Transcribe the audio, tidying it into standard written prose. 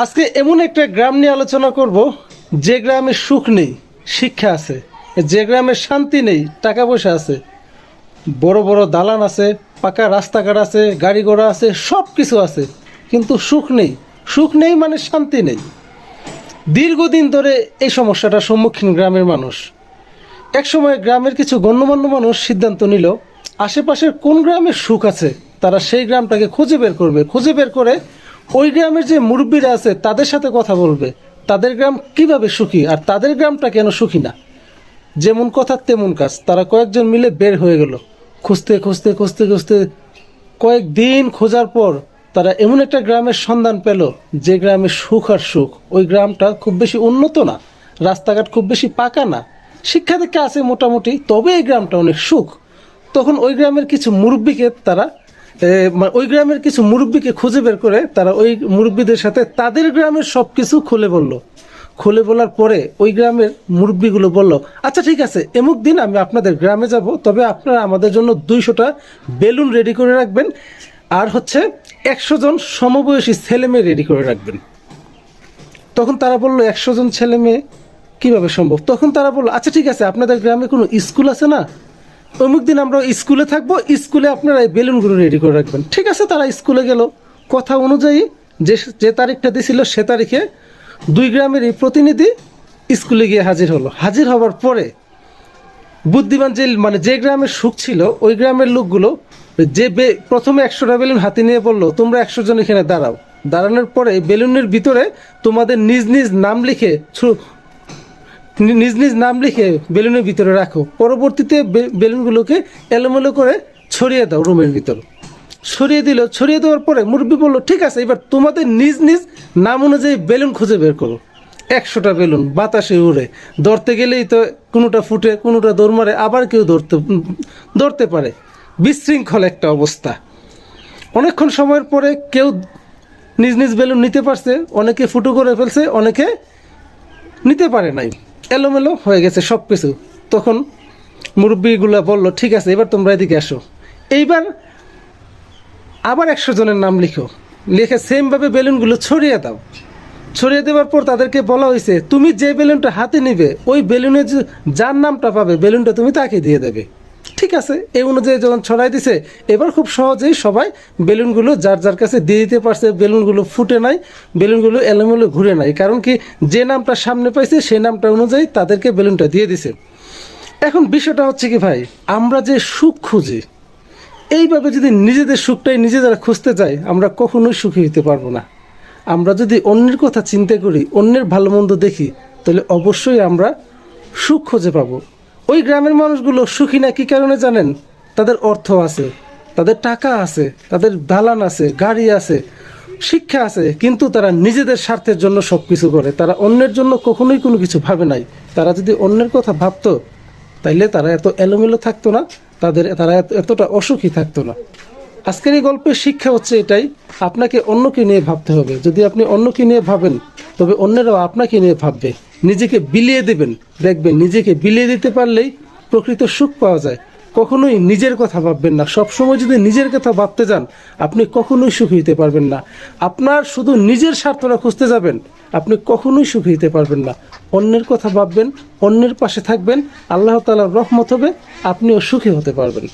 আজকে এমন একটা গ্রাম নিয়ে আলোচনা করব যে গ্রামে সুখ নেই, শিক্ষা আছে, যে গ্রামে শান্তি নেই, টাকা পয়সা আছে, বড় বড় দালান আছে, পাকা রাস্তাঘাট আছে, গাড়ি ঘোড়া আছে, সব কিছু আছে, কিন্তু সুখ নেই। সুখ নেই মানে শান্তি নেই। দীর্ঘদিন ধরে এই সমস্যাটার সম্মুখীন গ্রামের মানুষ। একসময় গ্রামের কিছু গণ্যমান্য মানুষ সিদ্ধান্ত নিল আশেপাশের কোন গ্রামে সুখ আছে তারা সেই গ্রামটাকে খুঁজে বের করবে। খুঁজে বের করে ওই গ্রামের যে মুরব্বীরা আছে তাদের সাথে কথা বলবে, তাদের গ্রাম কিভাবে সুখী আর তাদের গ্রামটা কেন সুখী না। যেমন কথা তেমন কাজ। তারা কয়েকজন মিলে বের হয়ে গেল। খুঁজতে খুঁজতে খুঁজতে খুঁজতে কয়েকদিন খোঁজার পর তারা এমন একটা গ্রামের সন্ধান পেল যে গ্রামে সুখ আর সুখ। ওই গ্রামটা খুব বেশি উন্নত না, রাস্তাঘাট খুব বেশি পাকা না, শিক্ষা দীক্ষা আছে মোটামুটি, তবে এই গ্রামটা অনেক সুখ। তখন ওই গ্রামের কিছু মুরব্বীকে খুঁজে বের করে তারা ওই মুরব্বীদের সাথে তাদের গ্রামের সব কিছু খুলে বলল। খুলে বলার পরে ওই গ্রামের মুরব্বীগুলো বলল, আচ্ছা ঠিক আছে, এমুক দিন আমি আপনাদের গ্রামে যাব, তবে আপনারা আমাদের জন্য 200টা বেলুন রেডি করে রাখবেন, আর 100 জন সমবয়সী ছেলে মেয়ে রেডি করে রাখবেন। তখন তারা বলল 100 জন ছেলে মেয়ে কীভাবে সম্ভব? তখন তারা বলল, আচ্ছা ঠিক আছে, আপনাদের গ্রামে কোনো স্কুল আছে না? অমুক দিন আমরা স্কুলে থাকবো, স্কুলে আপনারা এই বেলুনগুলো রেডি করে রাখবেন। ঠিক আছে, তারা স্কুলে গেল। কথা অনুযায়ী যে তারিখটা দিয়েছিল সে তারিখে 2 গ্রামের এই প্রতিনিধি স্কুলে গিয়ে হাজির হলো। হাজির হওয়ার পরে বুদ্ধিমান যে গ্রামের সুখ ছিল ওই গ্রামের লোকগুলো প্রথমে 100টা বেলুন হাতে নিয়ে বললো, তোমরা 100 জন এখানে দাঁড়াও। দাঁড়ানোর পরে বেলুনের ভিতরে তোমাদের নিজ নিজ নাম লিখে বেলুনের ভিতরে রাখো। পরবর্তীতে বেলুনগুলোকে এলোমেলো করে ছড়িয়ে দাও রুমের ভিতর। ছড়িয়ে দিল। ছড়িয়ে দেওয়ার পরে মুরব্বী বললো, ঠিক আছে, এবার তোমাদের নিজ নিজ নাম অনুযায়ী বেলুন খুঁজে বের করো। 100টা বেলুন বাতাসে উড়ে। ধরতে গেলেই তো কোনোটা ফুটে, কোনোটা দৌড় মারে, আবার কেউ ধরতে পারে। বিশৃঙ্খল একটা অবস্থা। অনেকক্ষণ সময়ের পরে কেউ নিজ নিজ বেলুন নিতে পারছে, অনেকে ফুটো করে ফেলছে, অনেকে নিতে পারে নাই, এলোমেলো হয়ে গেছে সব কিছু। তখন মুরব্বীগুলা বলল, ঠিক আছে, এবার তোমরা এদিকে আসো। এইবার আবার 100 জনের নাম লিখে সেমভাবে বেলুনগুলো ছড়িয়ে দাও। ছড়িয়ে দেওয়ার পর তাদেরকে বলা হয়েছে, তুমি যে বেলুনটা হাতে নিবে ওই বেলুনে যার নামটা পাবে বেলুনটা তুমি তাকে দিয়ে দেবে। ঠিক আছে, এই অনুযায়ী যখন ছড়াই দিছে, এবার খুব সহজেই সবাই বেলুনগুলো যার যার কাছে দিয়ে দিতে পারছে। বেলুনগুলো ফুটে নাই, বেলুনগুলো এলোমেলো ঘুরে নাই, কারণ কি, যে নামটা সামনে পাইছে সেই নামটা অনুযায়ী তাদেরকে বেলুনটা দিয়ে দিছে। এখন বিষয়টা হচ্ছে কি ভাই, আমরা যে সুখ খুঁজি, এইভাবে যদি নিজেদের সুখটাই নিজেরা খুঁজতে যাই, আমরা কখনোই সুখী হতে পারবো না। আমরা যদি অন্যের কথা চিন্তা করি, অন্যের ভালো মন্দ দেখি, তাহলে অবশ্যই আমরা সুখ খুঁজে পাবো। ওই গ্রামের মানুষগুলো সুখী না কি কারণে জানেন? তাদের অর্থ আছে, তাদের টাকা আছে, তাদের দালান আছে, গাড়ি আছে, শিক্ষা আছে, কিন্তু তারা নিজেদের স্বার্থের জন্য সব কিছু করে। তারা অন্যের জন্য কখনোই কোনো কিছু ভাবে নাই। তারা যদি অন্যের কথা ভাবতো তাইলে তারা এত এলোমেলো থাকতো না, তারা এতটা অসুখী থাকতো না। আজকের এই গল্পের শিক্ষা হচ্ছে এটাই, আপনাকে অন্যকে নিয়ে ভাবতে হবে। যদি আপনি অন্যকে নিয়ে ভাবেন তবে অন্যরাও আপনাকে নিয়ে ভাববে। নিজেকে বিলিয়ে দেবেন, দেখবেন নিজেকে বিলিয়ে দিতে পারলেই প্রকৃত সুখ পাওয়া যায়। কখনোই নিজের কথা ভাববেন না। সবসময় যদি নিজের কথা ভাবতে যান, আপনি কখনোই সুখী হতে পারবেন না। আপনার শুধু নিজের স্বার্থটা খুঁজতে যাবেন, আপনি কখনোই সুখী হতে পারবেন না। অন্যের কথা ভাববেন, অন্যের পাশে থাকবেন, আল্লাহ তাআলার রহমত হবে, আপনিও সুখী হতে পারবেন।